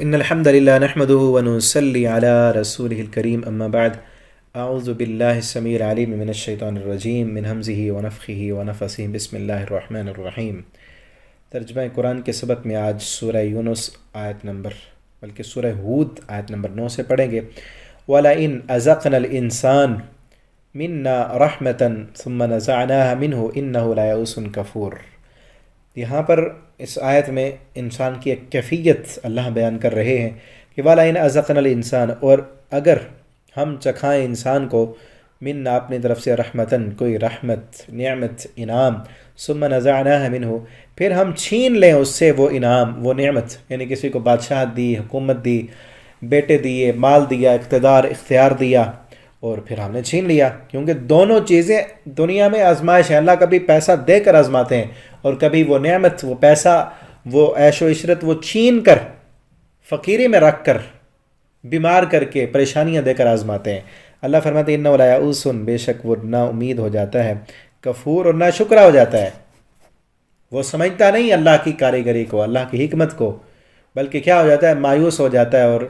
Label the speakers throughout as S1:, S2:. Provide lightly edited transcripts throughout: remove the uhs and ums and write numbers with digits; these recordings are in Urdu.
S1: إن الحمد لله نحمده ونصلي على رسوله الكريم أما بعد أعوذ بالله السميع العليم من الشيطان الرجيم من همزه ونفخه ونفثه بسم الله الرحمن الرحيم۔ ترجمہ قرآن کے سبق میں آج سورہ یونس بلکہ سورہ ہود آیت نمبر 9 سے پڑھیں گے۔ وَلَئِنْ أَذَقْنَا الْإِنسَانَ مِنَّا رَحْمَةً ثُمَّ نَزَعْنَاهَا مِنْهُ إِنَّهُ لَيَئُوسٌ كَفُورٌ۔ یہاں پر اس آیت میں انسان کی ایک کیفیت اللہ بیان کر رہے ہیں کہ وَلَئِنْ أَذَقْنَا الْإِنسَانَ، اور اگر ہم چکھائیں انسان کو منا اپنی طرف سے رحمتاً کوئی رحمت نعمت انعام، ثم نزعناها منہ پھر ہم چھین لیں اس سے وہ انعام وہ نعمت، یعنی کسی کو بادشاہت دی، حکومت دی، بیٹے دیے، مال دیا، اقتدار اختیار دیا، اور پھر ہم نے چھین لیا، کیونکہ دونوں چیزیں دنیا میں آزمائش ہیں۔ اللہ کبھی پیسہ دے کر آزماتے ہیں اور کبھی وہ نعمت وہ پیسہ وہ عیش و عشرت وہ چھین کر فقیری میں رکھ کر بیمار کر کے پریشانیاں دے کر آزماتے ہیں۔ اللہ فرماتے ہیں انہ لیئوس، بے شک وہ نا امید ہو جاتا ہے، کفور اور ناشکرہ ہو جاتا ہے۔ وہ سمجھتا نہیں اللہ کی کاریگری کو، اللہ کی حکمت کو، بلکہ کیا ہو جاتا ہے، مایوس ہو جاتا ہے اور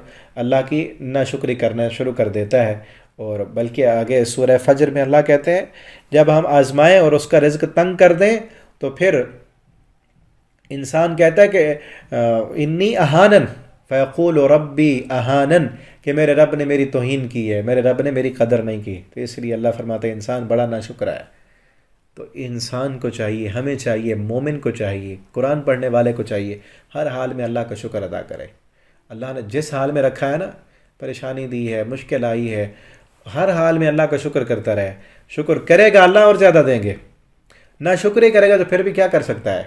S1: اللہ کی ناشکری کرنا شروع کر دیتا ہے۔ اور بلکہ آگے سورہ فجر میں اللہ کہتے ہیں جب ہم آزمائیں اور اس کا رزق تنگ کر دیں تو پھر انسان کہتا ہے کہ انی اہانن فیقول ربی اہانن، کہ میرے رب نے میری توہین کی ہے، میرے رب نے میری قدر نہیں کی۔ تو اس لیے اللہ فرماتے ہیں انسان بڑا ناشکرہ ہے۔ تو انسان کو چاہیے، ہمیں چاہیے، مومن کو چاہیے، قرآن پڑھنے والے کو چاہیے ہر حال میں اللہ کا شکر ادا کرے۔ اللہ نے جس حال میں رکھا ہے نا، پریشانی دی ہے، مشکل آئی ہے، ہر حال میں اللہ کا شکر کرتا رہے۔ شکر کرے گا اللہ اور زیادہ دیں گے، نہ شکری کرے گا تو پھر بھی کیا کر سکتا ہے۔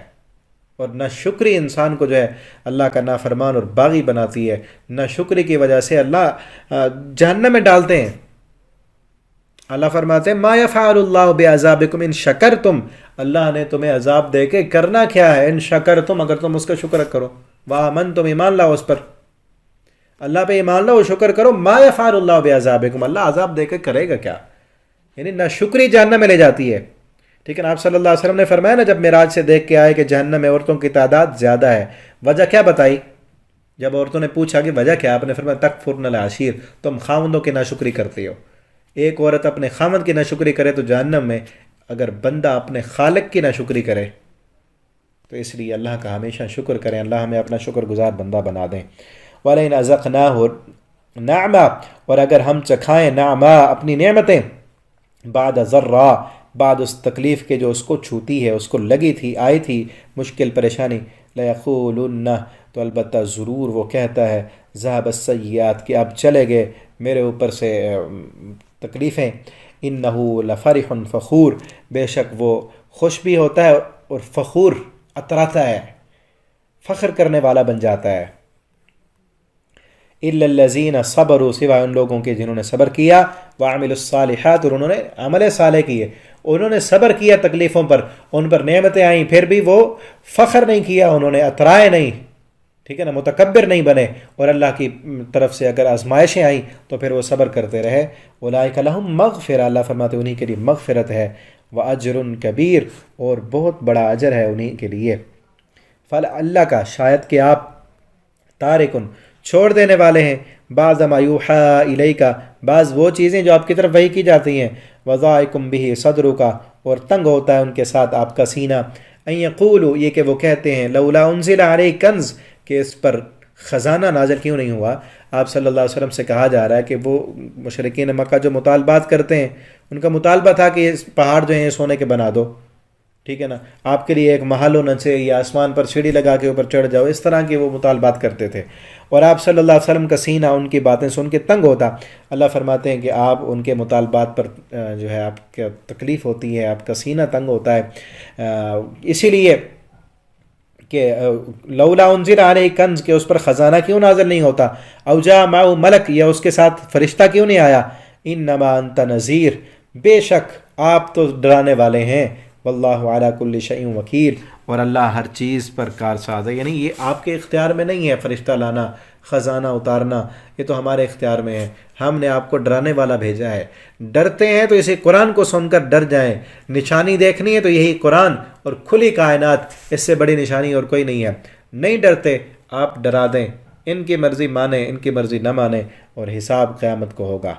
S1: اور نہ شکری انسان کو جو ہے اللہ کا نافرمان اور باغی بناتی ہے، نہ شکری کی وجہ سے اللہ جہنم میں ڈالتے ہیں۔ اللہ فرماتے ہیں ما یفعل اللہ بعذابکم ان شکرتم، اللہ نے تمہیں عذاب دے کے کرنا کیا ہے، ان شکرتم، اگر تم اس کا شکر کرو، وآمنتم، ایمان لاؤ اس پر، اللہ پہ ایمان لاؤ، شکر کرو۔ ما یفعل اللہ بعذابکم، اللہ عذاب دے کے کرے گا کیا، یعنی نہ شکری جہنم میں لے جاتی ہے۔ ٹھیک ہے نا، آپ صلی اللہ علیہ وسلم نے فرمایا نا جب معراج سے دیکھ کے آئے کہ جہنم میں عورتوں کی تعداد زیادہ ہے، وجہ کیا بتائی؟ جب عورتوں نے پوچھا کہ وجہ کیا، آپ نے فرمایا تکفرن العشیر، تم خاوندوں کی ناشکری کرتے ہو۔ ایک عورت اپنے خاوند کی ناشکری کرے تو جہنم میں، اگر بندہ اپنے خالق کی ناشکری کرے تو اس لیے اللہ کا ہمیشہ شکر کریں، اللہ ہمیں اپنا شکر گزار بندہ بنا دیں۔ وَلَئِنْ أَذَقْنَاهُ نَعْمًا، اور اگر ہم چکھائیں نعما اپنی نعمتیں، بعد ذرا، بعد اس تکلیف کے جو اس کو چھوتی ہے، اس کو لگی تھی، آئی تھی مشکل پریشانی، لَيَقُولُنَّ، تو البتہ ضرور وہ کہتا ہے ذهب السیئات، کہ اب چلے گئے میرے اوپر سے تکلیفیں، انه لفرح فخور، بے شک وہ خوش بھی ہوتا ہے اور فخور اتراتا ہے، فخر کرنے والا بن جاتا ہے۔ الا الذین صبروا، سوائے ان لوگوں کے جنہوں نے صبر کیا، وعملوا الصالحات، اور انہوں نے عمل صالح کیے، انہوں نے صبر کیا تکلیفوں پر، ان پر نعمتیں آئیں پھر بھی وہ فخر نہیں کیا، انہوں نے اترائے نہیں، ٹھیک ہے نا، متکبر نہیں بنے، اور اللہ کی طرف سے اگر آزمائشیں آئیں تو پھر وہ صبر کرتے رہے، اولئک لہم مغفرہ، اللہ فرماتے ہیں انہی کے لیے مغفرت ہے، واجر کبیر، اور بہت بڑا اجر ہے انہی کے لیے۔ اللہ کا، شاید کہ آپ تارکن، چھوڑ دینے والے ہیں، بعض ما یوحی الیک، بعض وہ چیزیں جو آپ کی طرف وحی کی جاتی ہیں، وضائقم بہ صدرک، اور تنگ ہوتا ہے ان کے ساتھ آپ کا سینہ، ان یقولوا، یہ کہ وہ کہتے ہیں، لولا انزل علیہ کنز، کہ اس پر خزانہ نازل کیوں نہیں ہوا۔ آپ صلی اللہ علیہ وسلم سے کہا جا رہا ہے کہ وہ مشرکین مکہ جو مطالبات کرتے ہیں، ان کا مطالبہ تھا کہ یہ پہاڑ جو ہیں یہ سونے کے بنا دو، ٹھیک ہے نا، آپ کے لیے ایک محل ہونا چاہیے، یا آسمان پر سیڑھی لگا کے اوپر چڑھ جاؤ، اس طرح کے وہ مطالبات کرتے تھے، اور آپ صلی اللہ علیہ وسلم کا سینہ ان کی باتیں سن کے تنگ ہوتا۔ اللہ فرماتے ہیں کہ آپ ان کے مطالبات پر جو ہے آپ کا تکلیف ہوتی ہے، آپ کا سینہ تنگ ہوتا ہے، اسی لیے کہ لولا انزل علیہ کنز، کہ اس پر خزانہ کیوں نازل نہیں ہوتا، او جاء معہ ملک، یا اس کے ساتھ فرشتہ کیوں نہیں آیا، انما انت نذیر، بے شک آپ تو ڈرانے والے ہیں، واللہ علی کل شیء وکیل، اور اللہ ہر چیز پر کارساز ہے، یعنی یہ آپ کے اختیار میں نہیں ہے فرشتہ لانا، خزانہ اتارنا، یہ تو ہمارے اختیار میں ہے، ہم نے آپ کو ڈرانے والا بھیجا ہے۔ ڈرتے ہیں تو اسی قرآن کو سن کر ڈر جائیں، نشانی دیکھنی ہے تو یہی قرآن اور کھلی کائنات، اس سے بڑی نشانی اور کوئی نہیں ہے۔ نہیں ڈرتے آپ ڈرا دیں، ان کی مرضی مانے ان کی مرضی نہ مانے، اور حساب قیامت کو ہوگا۔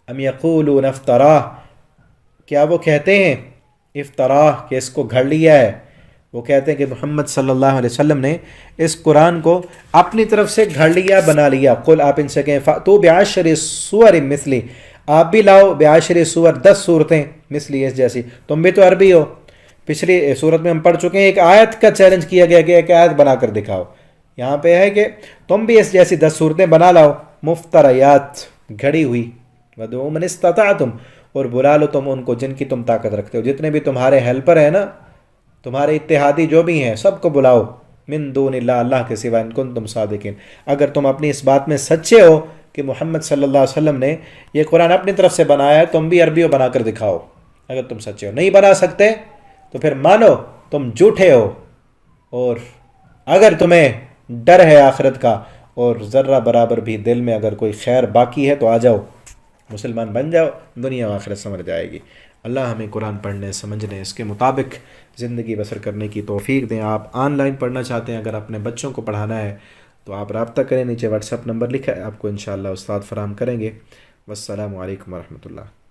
S1: ام یقولون افطرا، کیا وہ کہتے ہیں افطرا کہ اس کو گھڑ لیا ہے؟ وہ کہتے ہیں کہ محمد صلی اللہ علیہ وسلم نے اس قرآن کو اپنی طرف سے گھڑ لیا، بنا لیا۔ قل، آپ ان سے کہیں فَأْتُوا بِعَشْرِ سُوَرٍ مِثْلِ، آپ بھی لاؤ بعشر سور 10 صورتیں مثلی اس جیسی، تم بھی تو عربی ہو۔ پچھلی صورت میں ہم پڑھ چکے ہیں ایک آیت کا چیلنج کیا گیا کہ ایک آیت بنا کر دکھاؤ، یہاں پہ ہے کہ تم بھی اس جیسی 10 صورتیں بنا لاؤ، مفتریات، گھڑی ہوئی، وَدُعُوا مَنِ اسْتَطَعْتُمْ، اور بلا لو تم ان کو جن کی تم طاقت رکھتے ہو، جتنے بھی تمہارے ہیلپر ہیں نا، تمہارے اتحادی جو بھی ہیں، سب کو بلاؤ، من دون اللہ، اللہ کے سوا، ان کنتم صادقین، اگر تم اپنی اس بات میں سچے ہو کہ محمد صلی اللہ علیہ وسلم نے یہ قرآن اپنی طرف سے بنایا ہے، تم بھی عربی بنا کر دکھاؤ اگر تم سچے ہو۔ نہیں بنا سکتے تو پھر مانو تم جھوٹے ہو، اور اگر تمہیں ڈر ہے آخرت کا اور ذرہ برابر بھی دل میں اگر کوئی خیر باقی ہے تو آ جاؤ، مسلمان بن جاؤ، دنیا و آخرت سمجھ جائے گی۔ اللہ ہمیں قرآن پڑھنے، سمجھنے، اس کے مطابق زندگی بسر کرنے کی توفیق دیں۔ آپ آن لائن پڑھنا چاہتے ہیں، اگر اپنے بچوں کو پڑھانا ہے تو آپ رابطہ کریں، نیچے واٹس ایپ نمبر لکھا ہے، آپ کو انشاءاللہ استاد فراہم کریں گے۔ والسلام علیکم ورحمۃ اللہ۔